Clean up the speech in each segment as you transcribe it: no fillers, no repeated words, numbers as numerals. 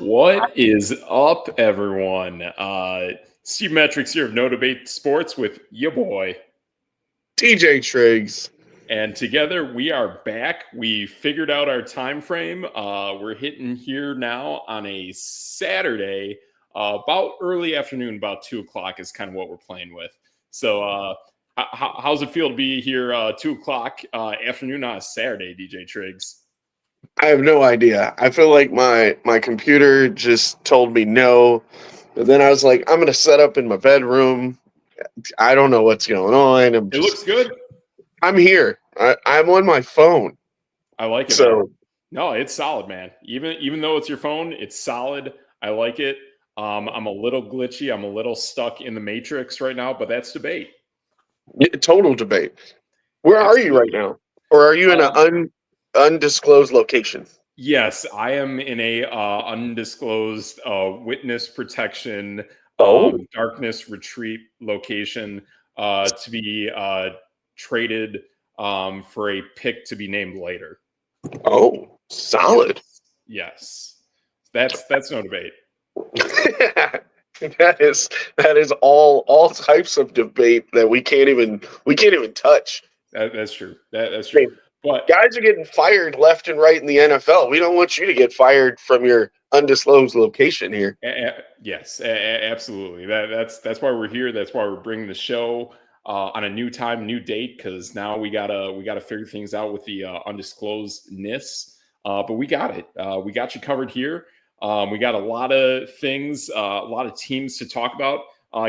What is up, everyone? Steve Metrics here of Db8 Sports with Ya'boy. DJ Triggs. And together we are back. We figured out our time frame. We're hitting here now on a Saturday, about early afternoon, about 2 o'clock is kind of what we're playing with. So how's it feel to be here 2 o'clock afternoon on a Saturday, DJ Triggs? I have no idea. I feel like my computer just told me no. But then I was like, I'm going to set up in my bedroom. I don't know what's going on. It looks good. I'm here. I'm on my phone. I like it. So man. No, it's solid, man. Even though it's your phone, it's solid. I like it. I'm a little glitchy. I'm a little stuck in the matrix right now, but that's debate. Total debate. Where Absolutely. Are you right now? Or are you in an undisclosed location? Yes, I am in a undisclosed witness protection darkness retreat location to be traded for a pick to be named later. Oh, solid. Yes. That's no debate. that is all types of debate that we can't even touch. That's true. That's true. But guys are getting fired left and right in the NFL. We don't want you to get fired from your undisclosed location here. Yes, absolutely. That's why we're here. That's why we're bringing the show on a new time, new date, because now we gotta figure things out with the undisclosedness. But we got it. We got you covered here. We got a lot of things, a lot of teams to talk about.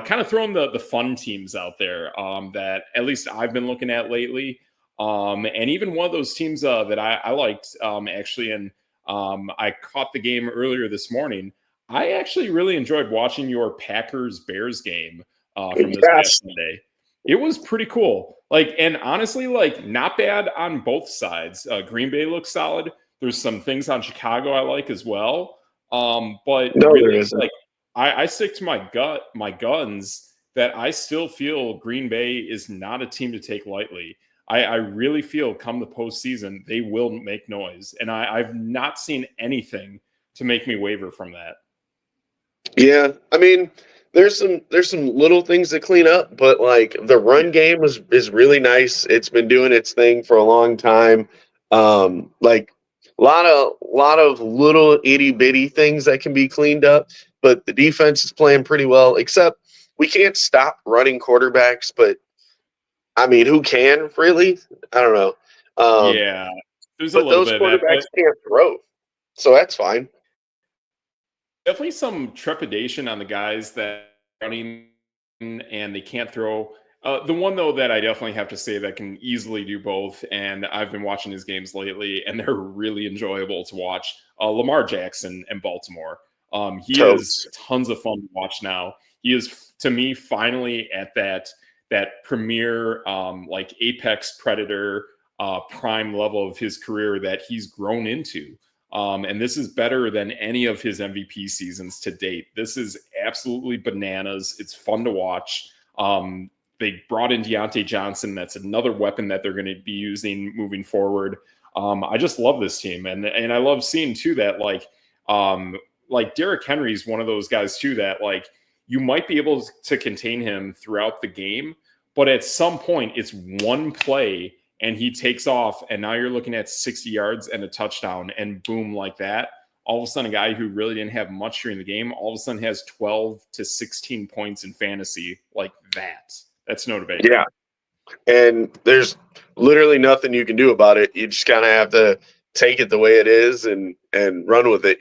Kind of throwing the fun teams out there that at least I've been looking at lately. And even one of those teams that I liked actually, and I caught the game earlier this morning. I actually really enjoyed watching your Packers-Bears game from this past Sunday. It was pretty cool. And honestly, not bad on both sides. Green Bay looks solid. There's some things on Chicago I like as well. But no, really, there isn't. I stick to my guns that I still feel Green Bay is not a team to take lightly. I really feel come the postseason, they will make noise. And I've not seen anything to make me waver from that. Yeah. I mean, there's some little things to clean up, but the run game is really nice. It's been doing its thing for a long time. Lot of little itty bitty things that can be cleaned up, but the defense is playing pretty well, except we can't stop running quarterbacks, but I mean, who can really? I don't know. Yeah, there's but those quarterbacks can't throw, so that's fine. Definitely some trepidation on the guys that are running and they can't throw. The one though that I definitely have to say that can easily do both, and I've been watching his games lately, and they're really enjoyable to watch. Lamar Jackson and Baltimore. He is tons of fun to watch now. He is, to me, finally at that premier apex predator prime level of his career that he's grown into. And this is better than any of his MVP seasons to date. This is absolutely bananas. It's fun to watch. They brought in Deontay Johnson. That's another weapon that they're going to be using moving forward. I just love this team. And I love seeing too that Derrick Henry is one of those guys too that you might be able to contain him throughout the game, but at some point it's one play and he takes off, and now you're looking at 60 yards and a touchdown, and boom, like that. All of a sudden, a guy who really didn't have much during the game, all of a sudden has 12 to 16 points in fantasy like that. That's no debate. Yeah, and there's literally nothing you can do about it. You just kind of have to take it the way it is and run with it,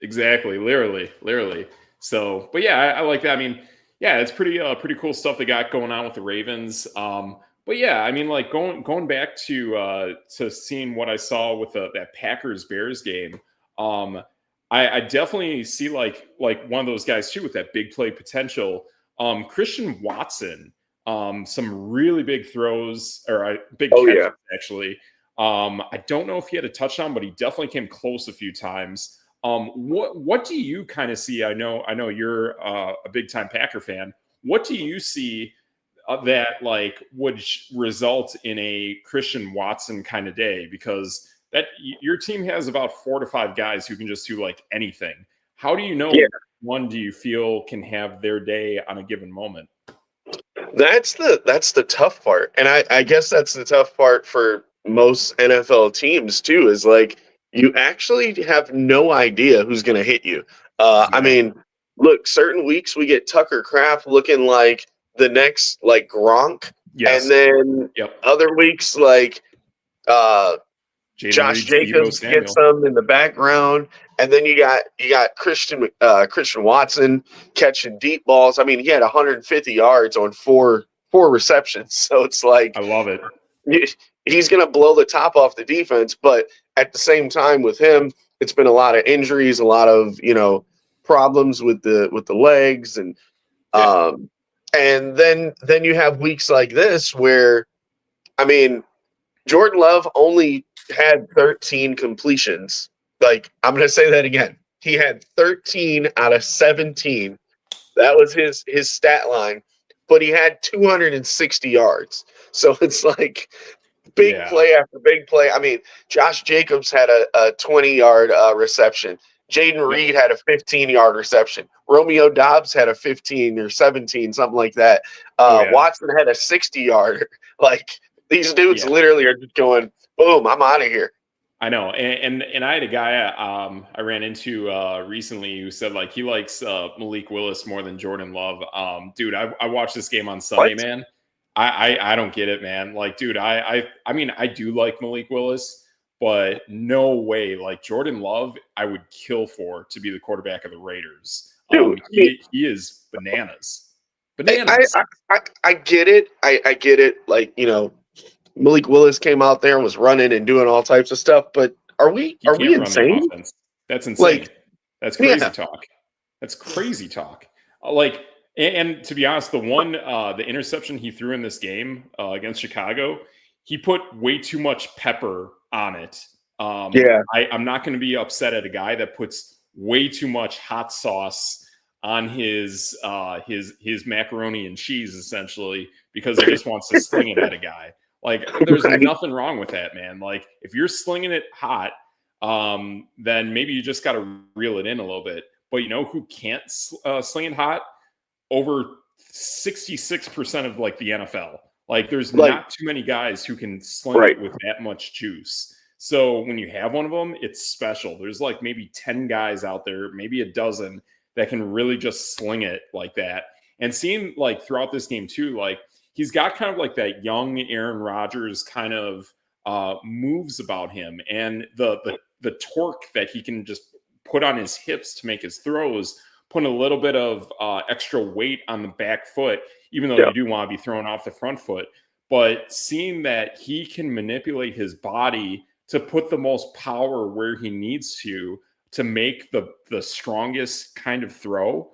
Exactly, literally. So, but yeah, I like that. I mean, yeah, it's pretty cool stuff they got going on with the Ravens. But yeah, I mean, going back to seeing what I saw with that Packers-Bears game, I definitely see like one of those guys too with that big play potential. Christian Watson, some really big throws or big catches, actually. I don't know if he had a touchdown, but he definitely came close a few times. What do you kind of see? I know you're a big time Packer fan. What do you see that would result in a Christian Watson kind of day? Because that your team has about 4 to 5 guys who can just do anything. How do you know one do you feel can have their day on a given moment? That's the tough part. And I guess that's the tough part for most NFL teams too, is like you actually have no idea who's gonna hit you. I Exactly. mean, look, certain weeks we get Tucker Kraft looking like the next like Gronk, and Yes. then Yep. other weeks like uh Jaden Josh Reed's Debo Jacobs gets Samuel. some in the background, and then you got Christian Watson catching deep balls. I mean, he had 150 yards on four receptions, so it's like I love it. he's going to blow the top off the defense. But at the same time, with him, it's been a lot of injuries, a lot of problems with the legs, Yeah. and then you have weeks like this where, I mean, Jordan Love only had 13 completions. Like, I'm going to say that again. He had 13 out of 17. That was his stat line, but he had 260 yards. So it's like big Yeah. play after big play. I mean, Josh Jacobs had a 20-yard reception. Jaden Yep. Reed had a 15-yard reception. Romeo Dobbs had a 15 or 17, something like that. Yeah. Watson had a 60-yarder. Like, these dudes Yeah. literally are just going, boom, I'm out of here. I know, and I had a guy I ran into recently who said like he likes Malik Willis more than Jordan Love. Dude, I watched this game on Sunday, What? man. I don't get it, man. Like, dude, I mean I do like Malik Willis, but no way. Like Jordan Love, I would kill for to be the quarterback of the Raiders. Dude, He is bananas. Bananas. I get it. I get it. Like, Malik Willis came out there and was running and doing all types of stuff, but are we He can't run the insane? offense. That's insane. Like, That's crazy yeah, talk. That's crazy talk. Like, and to be honest, the interception he threw in this game against Chicago, he put way too much pepper on it. yeah, I'm not going to be upset at a guy that puts way too much hot sauce on his macaroni and cheese, essentially, because he just wants to sling it at a guy. Like, there's right. nothing wrong with that, man. Like, if you're slinging it hot, then maybe you just got to reel it in a little bit. But you know who can't sling it hot? Over 66% of like the NFL. Like, there's not too many guys who can sling it with that much juice. So when you have one of them, it's special. There's like maybe 10 guys out there, maybe a dozen that can really just sling it like that. And seeing like throughout this game too, like he's got kind of like that young Aaron Rodgers kind of moves about him, and the torque that he can just put on his hips to make his throws, putting a little bit of extra weight on the back foot, even though you do want to be throwing off the front foot. But seeing that he can manipulate his body to put the most power where he needs to make the strongest kind of throw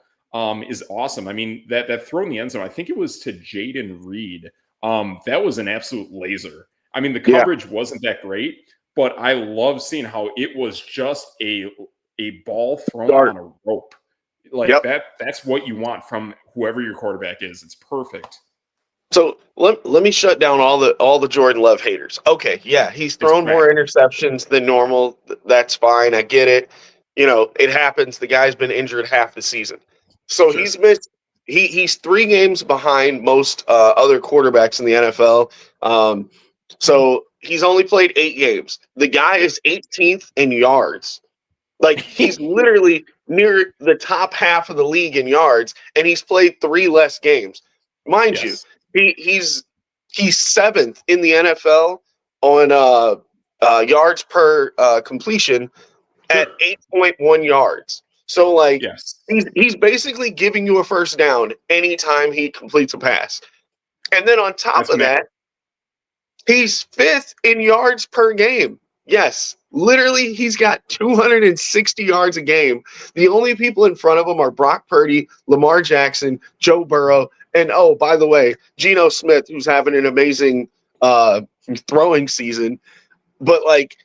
is awesome. I mean, that throw in the end zone, I think it was to Jaden Reed. That was an absolute laser. I mean, the coverage wasn't that great, but I love seeing how it was just a ball thrown on a rope. Like that's what you want from whoever your quarterback is. It's perfect. So let me shut down all the Jordan Love haters. Okay, yeah, he's thrown more interceptions than normal. That's fine. I get it. It happens. The guy's been injured half the season. So he's missed he's 3 games behind most other quarterbacks in the NFL. So he's only played 8 games. The guy is 18th in yards. Like, he's literally near the top half of the league in yards, and he's played 3 less games. Mind you, he's 7th in the NFL on yards per completion at 8.1 yards. So, like, he's basically giving you a first down anytime he completes a pass. And then on top of that, he's 5th in yards per game. Yes, literally, he's got 260 yards a game. The only people in front of him are Brock Purdy, Lamar Jackson, Joe Burrow, and, oh, by the way, Geno Smith, who's having an amazing throwing season. But, like,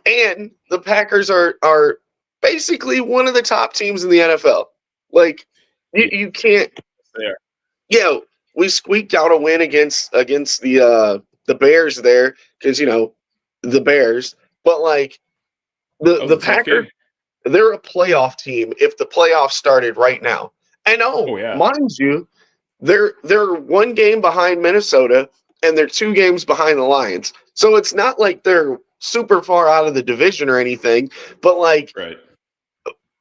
and the Packers are basically one of the top teams in the NFL. Like, you can't. Yeah, we squeaked out a win against the Bears there because, the Bears. But, like, the Packers, they're a playoff team if the playoffs started right now. And Oh yeah. mind you, they're one game behind Minnesota and they're 2 games behind the Lions. So it's not like they're super far out of the division or anything, but like Right.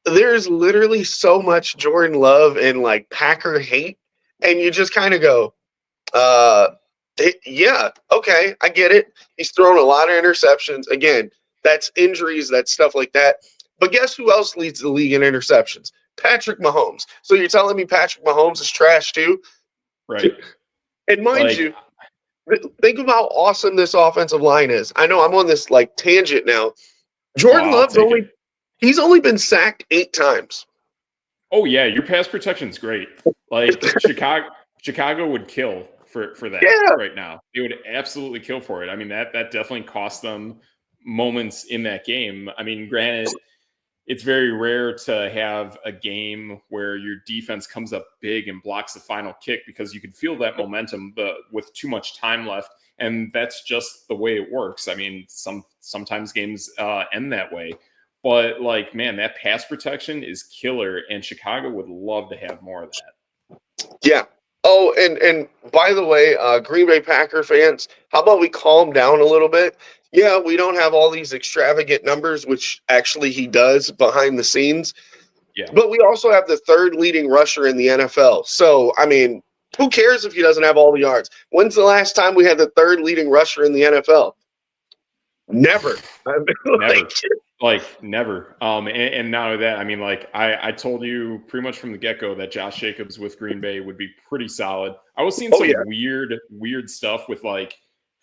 there's literally so much Jordan Love and like Packer hate, and you just kind of go, yeah, okay, I get it. He's thrown a lot of interceptions. Again, that's injuries, that's stuff like that. But guess who else leads the league in interceptions? Patrick Mahomes. So you're telling me Patrick Mahomes is trash too? Right. And mind Like, you, think of how awesome this offensive line is. I know I'm on this like tangent now. Jordan I'll Love's take it. he's only been sacked 8 times. Oh yeah, your pass protection's great. Like Chicago would kill for that Yeah. right now. They would absolutely kill for it. I mean, that definitely cost them moments in that game. I mean, granted, it's very rare to have a game where your defense comes up big and blocks the final kick because you can feel that momentum with too much time left. And that's just the way it works. I mean, sometimes games end that way. But, like, man, that pass protection is killer, and Chicago would love to have more of that. Yeah. Oh, and by the way, Green Bay Packer fans, how about we calm down a little bit? Yeah, we don't have all these extravagant numbers, which actually he does behind the scenes. Yeah. But we also have the 3rd leading rusher in the NFL. So, I mean, who cares if he doesn't have all the yards? When's the last time we had the 3rd leading rusher in the NFL? Never. Never. And not only that, I mean, like I told you pretty much from the get-go that Josh Jacobs with Green Bay would be pretty solid. I was seeing some weird stuff with like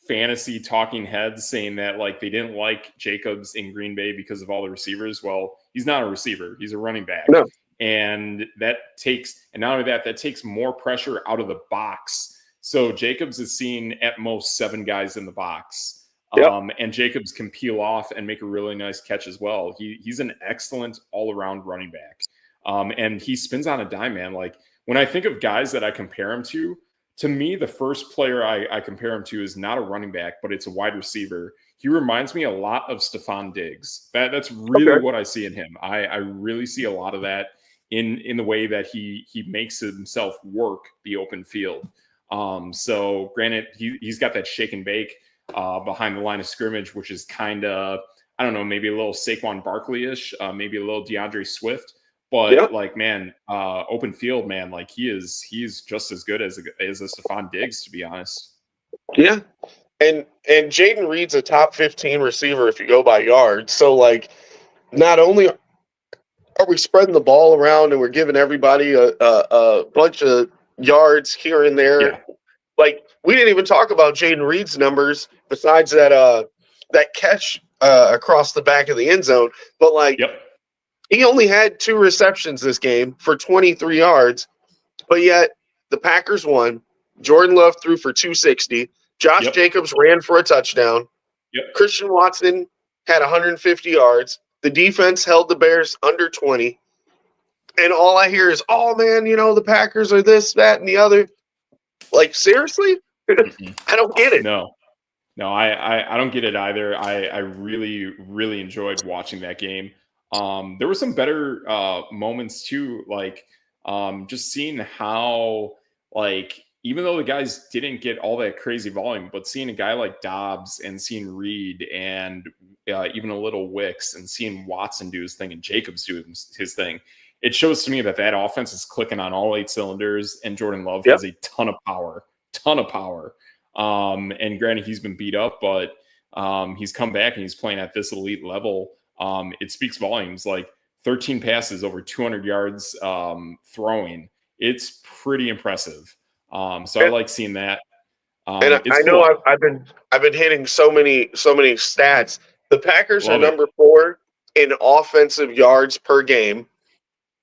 fantasy talking heads saying that like they didn't like Jacobs in Green Bay because of all the receivers. Well, he's not a receiver; he's a running back, No. and not only that, that takes more pressure out of the box. So Jacobs is seeing at most 7 guys in the box. Yep. And Jacobs can peel off and make a really nice catch as well. He's an excellent all-around running back. And he spins on a dime, man. Like, when I think of guys that I compare him to me, the first player I compare him to is not a running back, but it's a wide receiver. He reminds me a lot of Stephon Diggs. That's really what I see in him. I really see a lot of that in the way that he makes himself work the open field. So granted, he's got that shake and bake behind the line of scrimmage, which is kind of, I don't know, maybe a little Saquon Barkley-ish, maybe a little DeAndre Swift, but like, man, open field, man, like he's just as good as a Stephon Diggs, to be honest. Yeah. And Jaden Reed's a top 15 receiver if you go by yards. So like, not only are we spreading the ball around and we're giving everybody a bunch of yards here and there. Yeah. Like, we didn't even talk about Jaden Reed's numbers besides that catch across the back of the end zone. But, like, he only had 2 receptions this game for 23 yards. But yet, the Packers won. Jordan Love threw for 260. Josh Jacobs ran for a touchdown. Christian Watson had 150 yards. The defense held the Bears under 20. And all I hear is, oh, man, the Packers are this, that, and the other. Like, seriously? I don't get it. No, I don't get it either. I really, really enjoyed watching that game. There were some better moments too, like just seeing how, like, even though the guys didn't get all that crazy volume, but seeing a guy like Dobbs and seeing Reed and even a little Wicks and seeing Watson do his thing and Jacobs do his thing, it shows to me that offense is clicking on all 8 cylinders, and Jordan Love has a ton of power. And granted, he's been beat up, but he's come back and he's playing at this elite level. It speaks volumes. Like 13 passes, over 200 yards throwing. It's pretty impressive. So I like seeing that. And I know I've been hitting so many stats. The Packers are number 4 in offensive yards per game.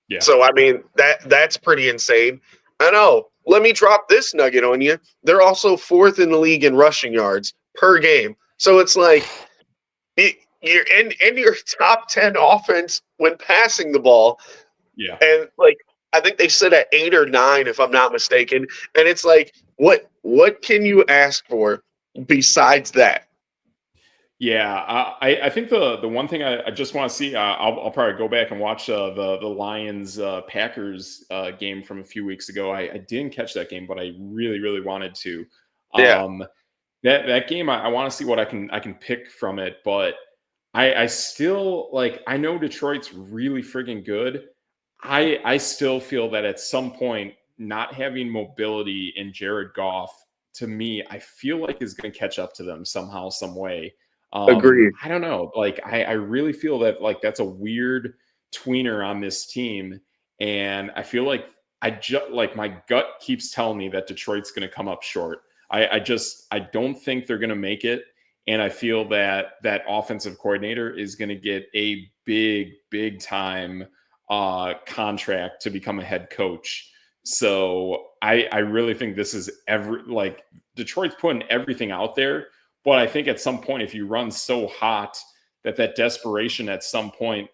Yeah. So I mean that's pretty insane. I know. Let me drop this nugget on you. They're also 4th in the league in rushing yards per game. So it's like you're in your top 10 offense when passing the ball. Yeah. And like I think they said at 8 or 9, if I'm not mistaken. And it's like, what can you ask for besides that? Yeah, I think the one thing I just want to see, I'll probably go back and watch the Lions Packers game from a few weeks ago. I didn't catch that game, but I really wanted to. Yeah, Um, that game, I want to see what I can pick from it, but I still like. I know Detroit's really friggin' good. I still feel that at some point, not having mobility in Jared Goff, to me, I feel like is going to catch up to them somehow, some way. agreed. I don't know. Like, I really feel that like that's a weird tweener on this team, and I feel like I just like my gut keeps telling me that Detroit's going to come up short. I don't think they're going to make it, and I feel that that offensive coordinator is going to get a big time contract to become a head coach. So I really think this is like Detroit's putting everything out there, but I think at some point, if you run so hot that desperation at some point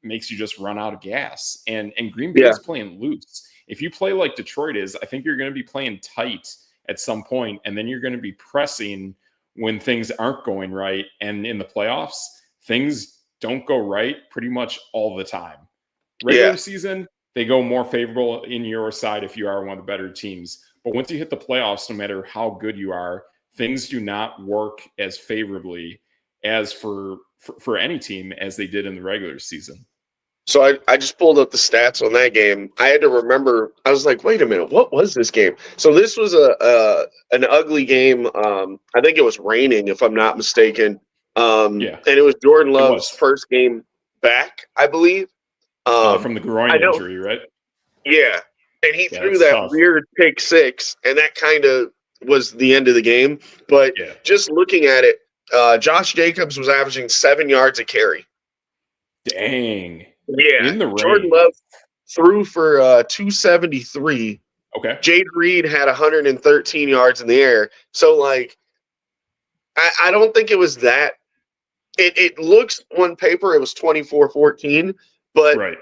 makes you just run out of gas. And Green Yeah, Bay's playing loose. If you play like Detroit is, I think you're going to be playing tight at some point, and then you're going to be pressing when things aren't going right. And in the playoffs, things don't go right pretty much all the time. yeah, Regular season, they go more favorable in your side if you are one of the better teams. But once you hit the playoffs, no matter how good you are, things do not work as favorably as for any team as they did in the regular season. So I just pulled up the stats on that game. I had to remember. I was like, wait a minute, what was this game? So this was a an ugly game. I think it was raining, if I'm not mistaken. Yeah, And it was Jordan it Love's was first game back, I believe. from the I groin know, injury, right? yeah. And he Yeah, threw that's that tough. weird pick six, and that kind of was the end of the game. But Yeah. just looking at it, Josh Jacobs was averaging 7 yards a carry. Dang. Yeah, In the Jordan rain. Love threw for 273. Okay. Jade Reed had 113 yards in the air. So, like, I don't think it was that. It looks on paper it was 24-14, but Right.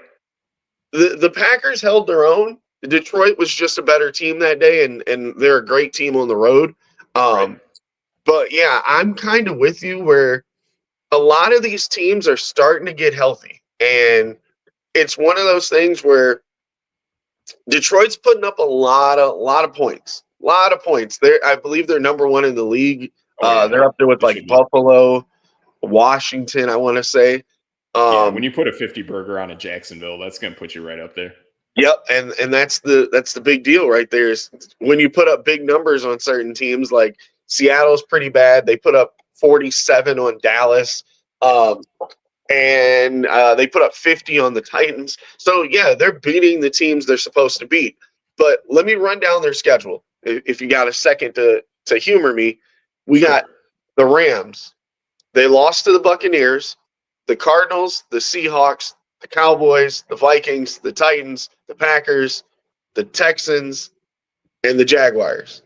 the Packers held their own. Detroit was just a better team that day, and they're a great team on the road. Right. Um, but yeah, I'm kind of with you where a lot of these teams are starting to get healthy, and it's one of those things where Detroit's putting up a lot of points. A lot of points. I believe they're number one in the league. Oh yeah. They're up there with It should like be. Buffalo, Washington, I want to say. Yeah. When Um, you put a 50 burger on a Jacksonville, that's gonna put you right up there. yep, and that's the big deal right there is when you put up big numbers on certain teams. Like Seattle's pretty bad. They put up 47 on Dallas. Um, and they put up 50 on the Titans. So yeah, they're beating the teams they're supposed to beat. But let me run down their schedule. If you got a second to humor me, we Sure. got the Rams. They lost to the Buccaneers, the Cardinals, the Seahawks, the Cowboys, the Vikings, the Titans, the Packers, the Texans, and the Jaguars.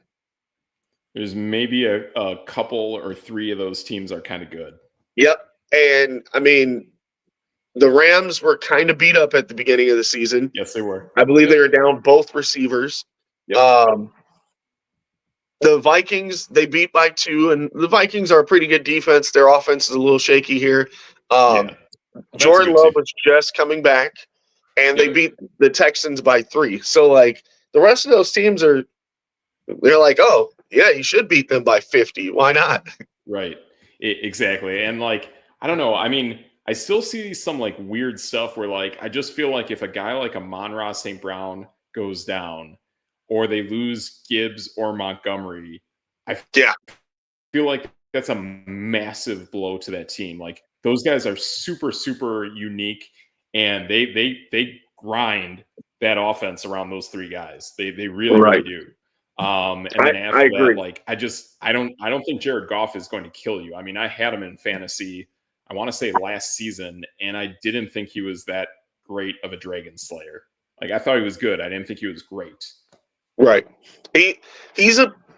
There's maybe a couple or three of those teams are kind of good. Yep. And I mean, the Rams were kind of beat up at the beginning of the season. Yes, they were. I believe Yep. they were down both receivers. Yep. Um, the Vikings, they beat by two, and the Vikings are a pretty good defense. Their offense is a little shaky here. Yeah. Um, That's a Jordan good Love team. was just coming back, and they Yep. beat the Texans by 3. So, like, the rest of those teams they're like, oh, yeah, you should beat them by 50. Why not? Right. Exactly. And like, I don't know. I mean, I still see some like weird stuff where like I just feel like if a guy like a Monra St. Brown goes down or they lose Gibbs or Montgomery, I Yeah, feel like that's a massive blow to that team. Like those guys are super unique and they grind that offense around those three guys. They really right. do. And I, then I after that, agree. like I don't think Jared Goff is going to kill you. I mean, I had him in fantasy, I want to say last season, and I didn't think he was that great of a Dragon Slayer. Like I thought he was good. I didn't think he was great. Right. He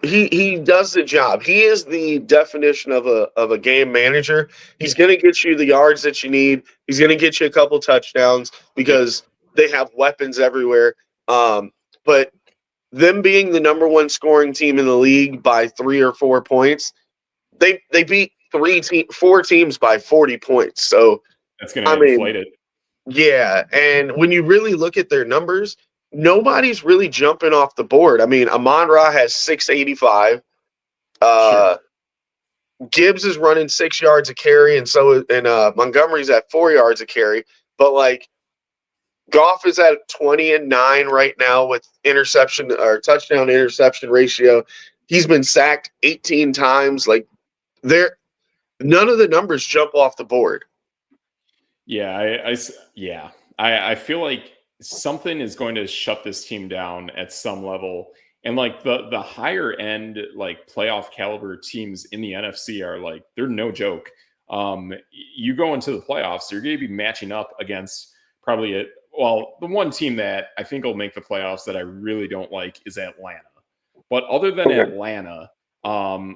he does the job. He is the definition of a game manager. He's going to get you the yards that you need. He's going to get you a couple touchdowns Yep. because they have weapons everywhere. But them being the number one scoring team in the league by 3 or 4 points, they beat four teams by 40 points. So, That's going to I mean, inflate it. yeah. And when you really look at their numbers, nobody's really jumping off the board. I mean, Amon-Ra has 685. Sure. Gibbs is running 6 yards a carry, and Montgomery's at 4 yards a carry. But like Goff is at 20-9 right now with interception or touchdown interception ratio. He's been sacked 18 times. Like none of the numbers jump off the board. Yeah, I feel like something is going to shut this team down at some level. And like the higher end, like playoff caliber teams in the NFC are like, they're no joke. You go into the playoffs, you're going to be matching up against probably the one team that I think will make the playoffs that I really don't like is Atlanta. But other than Atlanta,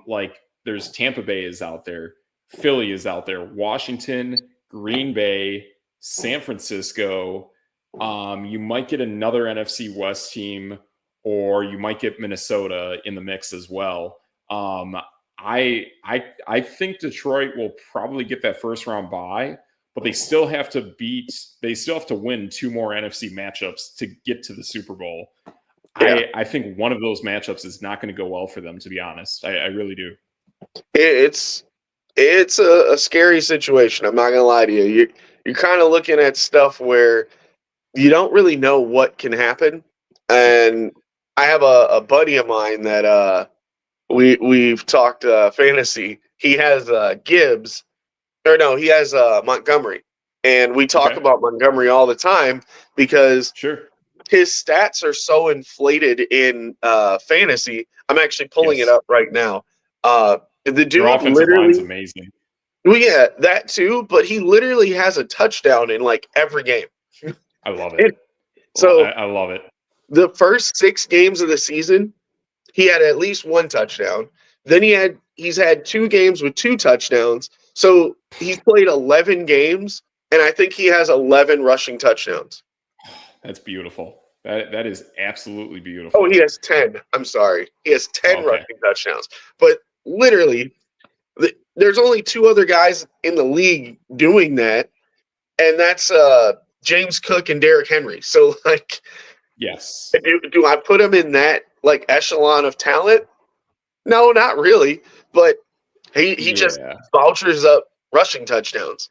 like there's Tampa Bay is out there, Philly is out there, Washington, Green Bay, San Francisco. You might get another NFC West team, or you might get Minnesota in the mix as well. I think Detroit will probably get that first round bye, but they still have to win 2 more NFC matchups to get to the Super Bowl. Yeah. I think one of those matchups is not going to go well for them, to be honest. I really do. It's a scary situation. I'm not going to lie to you. You're kind of looking at stuff where you don't really know what can happen. And I have a buddy of mine that we've talked fantasy. He has Gibbs, or no, he has Montgomery, and we talk about Montgomery all the time because his stats are so inflated in fantasy. I'm actually pulling it up right now. The dude Their offensive line's amazing. Well, yeah, that too. But he literally has a touchdown in like every game. I love it. So I love it. The first 6 games of the season, he had at least 1 touchdown. Then he's had 2 games with 2 touchdowns. So he's played 11 games, and I think he has 11 rushing touchdowns. That's beautiful. That is absolutely beautiful. Oh, he has 10. I'm sorry. He has 10 rushing touchdowns. But literally, there's only 2 other guys in the league doing that, and that's James Cook and Derrick Henry. So, like, yes. Do I put him in that, like, echelon of talent? No, not really. But he just vouchers up rushing touchdowns.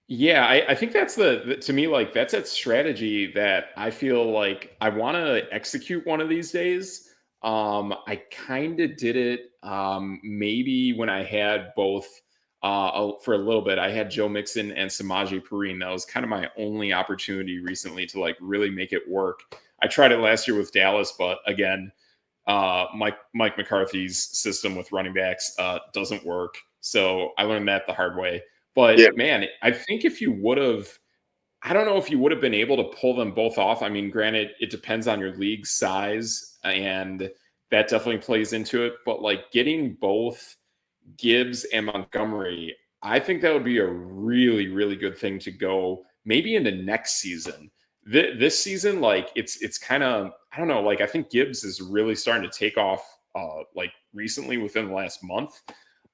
Yeah, I think that's to me, like, that's a strategy that I feel like I want to execute one of these days. I kind of did it maybe when I had both for a little bit. I had Joe Mixon and Samaje Perine. That was kind of my only opportunity recently to like really make it work. I tried it last year with Dallas, but again, Mike McCarthy's system with running backs doesn't work. So I learned that the hard way. But man, I think if you would have, I don't know if you would have been able to pull them both off. I mean, granted, it depends on your league size, and that definitely plays into it. But like getting both Gibbs and Montgomery, I think that would be a really, really good thing to go maybe into next season. This season, like it's kind of, I don't know, like I think Gibbs is really starting to take off like recently within the last month.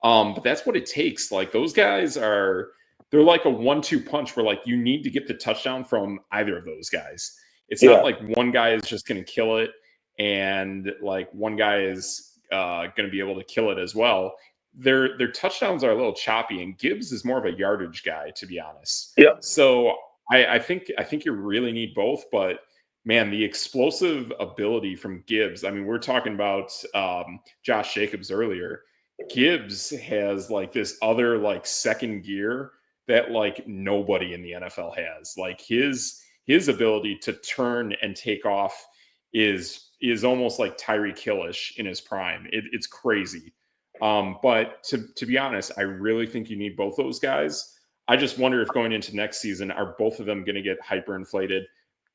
But that's what it takes. Like those guys they're like a 1-2 punch where like you need to get the touchdown from either of those guys. It's not like one guy is just going to kill it and like one guy is going to be able to kill it as well. Their touchdowns are a little choppy, and Gibbs is more of a yardage guy, to be honest. Yeah. So I think you really need both, but man, the explosive ability from Gibbs. I mean, we're talking about Josh Jacobs earlier. Gibbs has like this other like second gear that like nobody in the NFL has. Like his ability to turn and take off is almost like Tyreek Hill-ish in his prime. It's crazy. But to be honest, I really think you need both those guys. I just wonder if going into next season, are both of them going to get hyperinflated?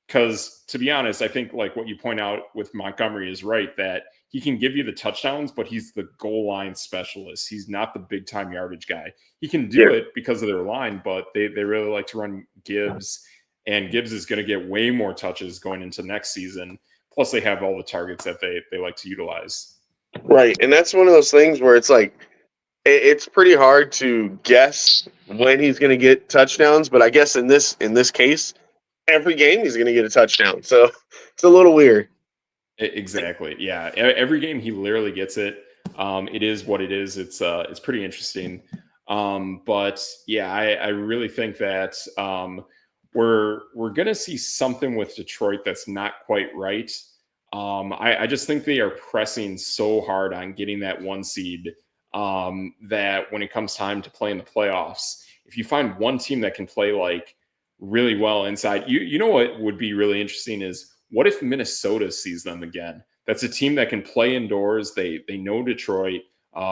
Because to be honest, I think like what you point out with Montgomery is right, that he can give you the touchdowns, but he's the goal line specialist. He's not the big time yardage guy. He can do it because of their line, but they really like to run Gibbs, and Gibbs is going to get way more touches going into next season. Plus they have all the targets that they like to utilize. Right. And that's one of those things where it's like, It's pretty hard to guess when he's going to get touchdowns, but I guess in this case, every game he's going to get a touchdown. So it's a little weird. Exactly. Yeah. Every game he literally gets it. It is what it is. It's pretty interesting. But yeah, I really think that we're gonna see something with Detroit that's not quite right. I just think they are pressing so hard on getting that one seed that when it comes time to play in the playoffs, if you find one team that can play like really well inside, you know what would be really interesting is what if Minnesota sees them again? That's a team that can play indoors. They know Detroit.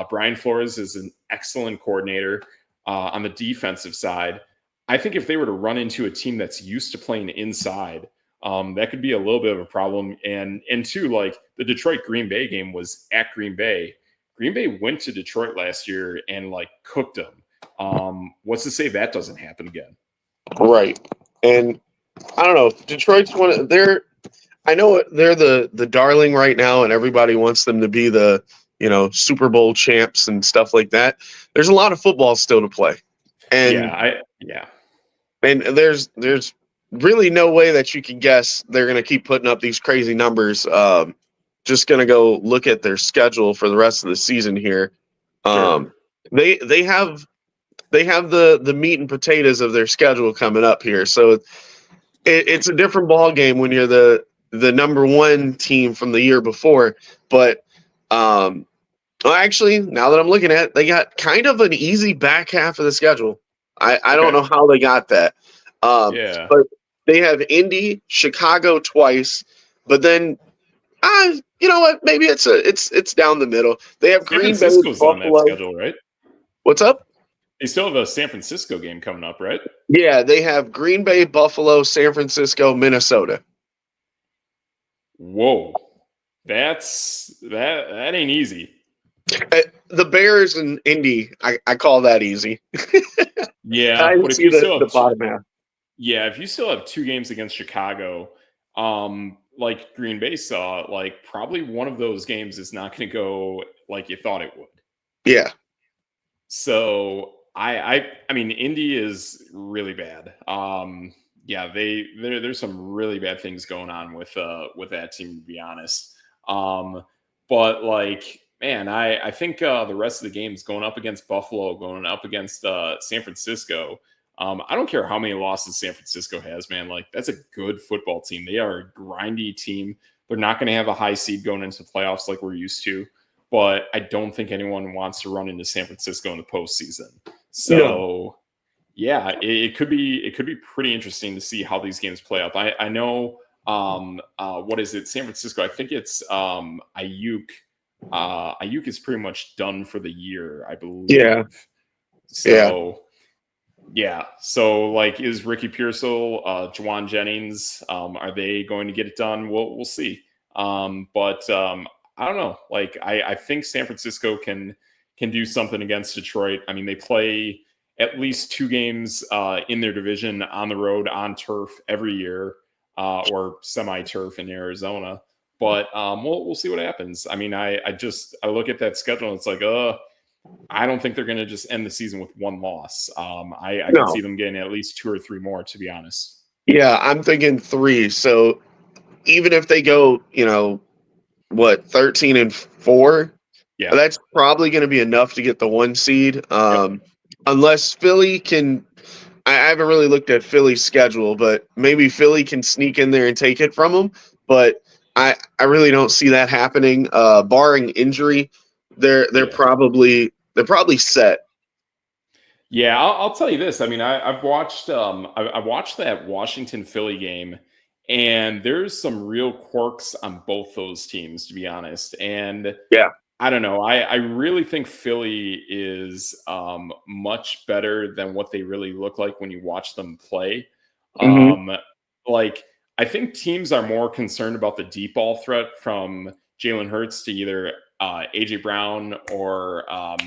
Brian Flores is an excellent coordinator on the defensive side. I think if they were to run into a team that's used to playing inside, that could be a little bit of a problem. And two, like the Detroit Green Bay game was at Green Bay. Green Bay went to Detroit last year and like cooked them. What's to say that doesn't happen again? Right. And I don't know. Detroit's one of I know they're the darling right now, and everybody wants them to be the Super Bowl champs and stuff like that. There's a lot of football still to play, and and there's really no way that you can guess they're going to keep putting up these crazy numbers. Just going to go look at their schedule for the rest of the season here. Sure. They have the meat and potatoes of their schedule coming up here, so it's a different ball game when you're the number one team from the year before. But well, actually, now that I'm looking at it, they got kind of an easy back half of the schedule. I don't know how they got that. Yeah. But they have Indy, Chicago twice, but then you know what? Maybe it's down the middle. They have San Green Bay, Francisco's on that Buffalo. schedule, right? What's up? They still have a San Francisco game coming up, right? Yeah, they have Green Bay, Buffalo, San Francisco, Minnesota. Whoa. That ain't easy. The Bears and Indy, I call that easy. Yeah, I but if see you still the have bottom half. yeah, if you still have two games against Chicago, like Green Bay saw, like probably one of those games is not going to go like you thought it would. Yeah. So I mean, Indy is really bad. Yeah, there's some really bad things going on with that team, to be honest. But like, man, I think the rest of the games going up against Buffalo, going up against San Francisco. I don't care how many losses San Francisco has, man. Like, that's a good football team. They are a grindy team. They're not going to have a high seed going into playoffs like we're used to. But I don't think anyone wants to run into San Francisco in the postseason. So, yeah, it could be pretty interesting to see how these games play out. I know what is it? San Francisco. I think it's Ayuk. Ayuk is pretty much done for the year, I believe. Yeah. So. Yeah. So, like, is Ricky Pearsall, Juwan Jennings, are they going to get it done? We'll see. But I don't know. Like, I think San Francisco can do something against Detroit. I mean, they play at least two games in their division on the road on turf every year, or semi-turf in Arizona. But we'll see what happens. I mean, I look at that schedule and it's like, I don't think they're going to just end the season with one loss. I can see them getting at least two or three more, to be honest. Yeah, I'm thinking 3. So even if they go, 13-4, Yeah, that's probably going to be enough to get the 1 seed. Unless Philly can. I haven't really looked at Philly's schedule, but maybe Philly can sneak in there and take it from them. But I really don't see that happening. Barring injury, they're probably set. Yeah, I'll tell you this. I mean, I've watched I watched that Washington Philly game, and there's some real quirks on both those teams, to be honest. And Yeah. I don't know. I really think Philly is much better than what they really look like when you watch them play. Mm-hmm. Like, I think teams are more concerned about the deep ball threat from Jalen Hurts to either AJ Brown or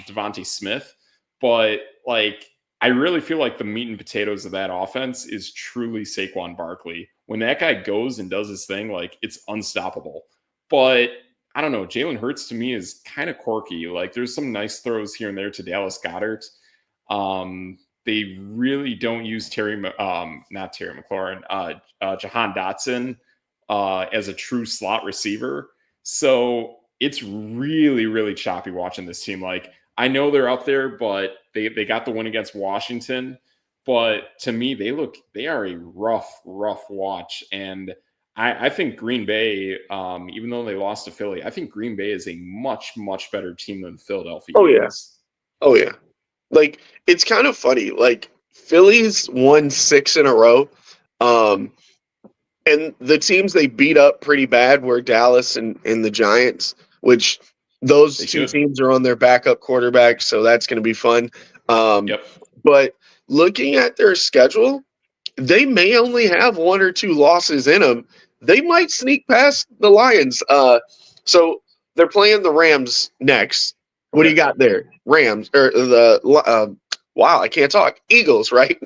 Devontae Smith. But like, I really feel like the meat and potatoes of that offense is truly Saquon Barkley. When that guy goes and does his thing, like, it's unstoppable. But I don't know. Jalen Hurts to me is kind of quirky. Like there's some nice throws here and there to Dallas Goedert. They really don't use not Terry McLaurin, Jahan Dotson as a true slot receiver. So it's really, really choppy watching this team. Like I know they're up there, but they got the win against Washington. But to me, they are a rough watch. And I think Green Bay, even though they lost to Philly, I think Green Bay is a much, much better team than the Philadelphia Oh yeah. Eagles. Oh yeah. Like it's kind of funny. Like Philly's won 6 in a row. And the teams they beat up pretty bad were Dallas and the Giants, which those two teams are on their backup quarterback, so that's going to be fun. Yep. But looking at their schedule, they may only have 1 or 2 losses in them. They might sneak past the Lions. So they're playing the Rams next. What do you got there? Rams or wow, I can't talk. Eagles, right?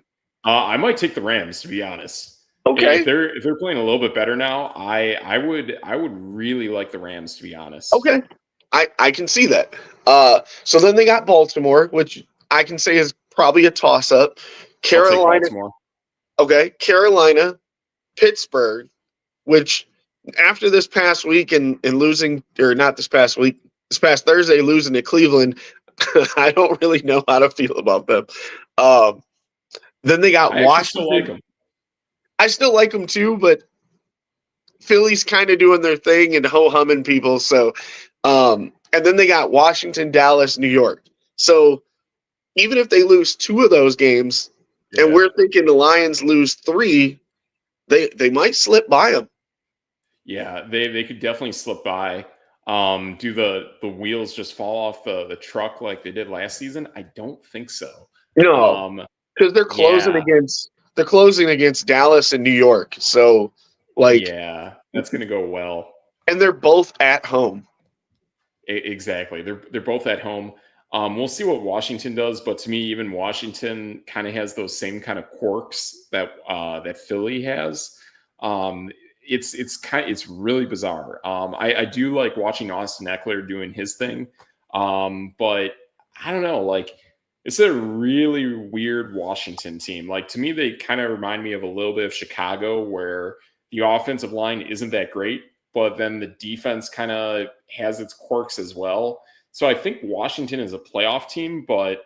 I might take the Rams, to be honest. Okay. If they're playing a little bit better now, I would really like the Rams, to be honest. Okay. I can see that. So then they got Baltimore, which I can say is probably a toss-up. Carolina. Okay. Carolina, Pittsburgh, which after this past week and losing, or not this past week, this past Thursday losing to Cleveland, I don't really know how to feel about them. Then they got Washington. I still like them too, but Philly's kind of doing their thing and ho-humming people. So, and then they got Washington, Dallas, New York. So even if they lose 2 of those games, and we're thinking the Lions lose 3, they might slip by them. Yeah, they could definitely slip by. Do the wheels just fall off the truck like they did last season? I don't think so. No, because they're closing against Dallas and New York. So, that's going to go well. And they're both at home. Exactly, they're both at home. We'll see what Washington does, but to me, even Washington kind of has those same kind of quirks that Philly has. It's really bizarre. I do like watching Austin Eckler doing his thing, but I don't know. Like it's a really weird Washington team. Like to me, they kind of remind me of a little bit of Chicago, where the offensive line isn't that great, but then the defense kind of has its quirks as well. So I think Washington is a playoff team, but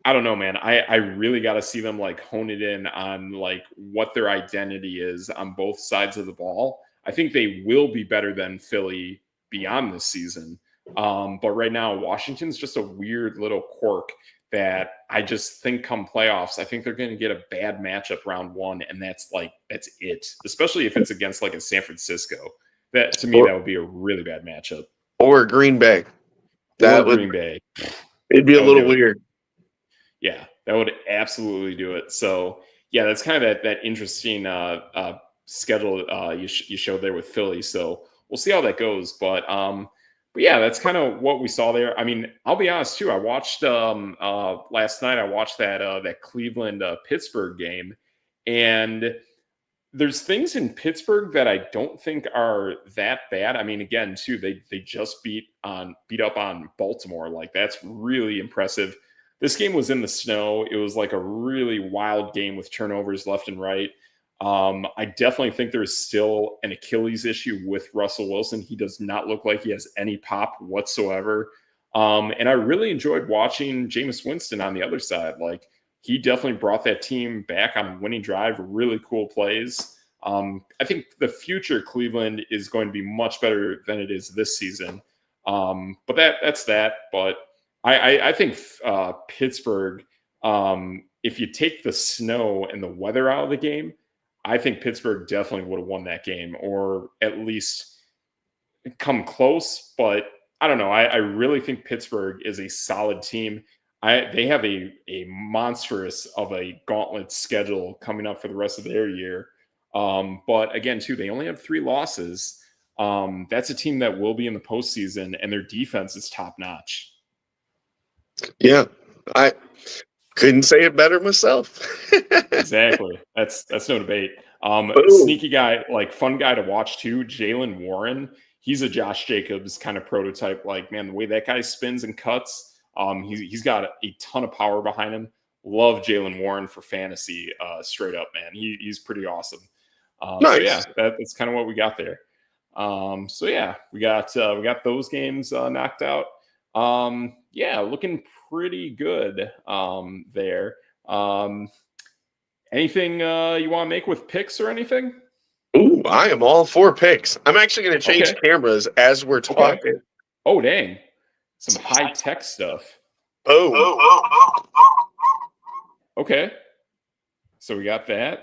I don't know, man. I really got to see them like hone it in on like what their identity is on both sides of the ball. I think they will be better than Philly beyond this season. But right now, Washington's just a weird little quirk that I just think come playoffs, I think they're going to get a bad matchup round 1. And that's it, especially if it's against like a San Francisco. That to me, that would be a really bad matchup. Or Green Bay. Green Bay. It'd be a little weird. Yeah, that would absolutely do it. So, yeah, that's kind of that interesting schedule you showed there with Philly. So we'll see how that goes. But yeah, that's kind of what we saw there. I mean, I'll be honest too. I watched last night. I watched that Cleveland Pittsburgh game, and there's things in Pittsburgh that I don't think are that bad. I mean, again, too, they just beat up on Baltimore. Like that's really impressive. This game was in the snow. It was like a really wild game with turnovers left and right. I definitely think there's still an Achilles issue with Russell Wilson. He does not look like he has any pop whatsoever. And I really enjoyed watching Jameis Winston on the other side. Like he definitely brought that team back on a winning drive, really cool plays. I think the future Cleveland is going to be much better than it is this season. But that's that. But I think Pittsburgh, if you take the snow and the weather out of the game, I think Pittsburgh definitely would have won that game or at least come close. But I don't know. I really think Pittsburgh is a solid team. They have a monstrous of a gauntlet schedule coming up for the rest of their year. But again, too, they only have 3 losses. That's a team that will be in the postseason, and their defense is top notch. Yeah, I couldn't say it better myself. Exactly. That's no debate. Sneaky guy, like fun guy to watch too. Jaylen Warren. he's a Josh Jacobs kind of prototype. Like, man, the way that guy spins and cuts, he's got a ton of power behind him. Love Jalen Warren for fantasy, straight up, man. He's pretty awesome. Nice. So yeah, that's kind of what we got there. So yeah, we got those games knocked out. Yeah, looking pretty good there. Anything you want to make with picks or anything? Ooh, I am all for picks. I'm actually going to change cameras as we're talking. Okay. Oh, dang. Some high-tech stuff. Boom. Okay. So we got that.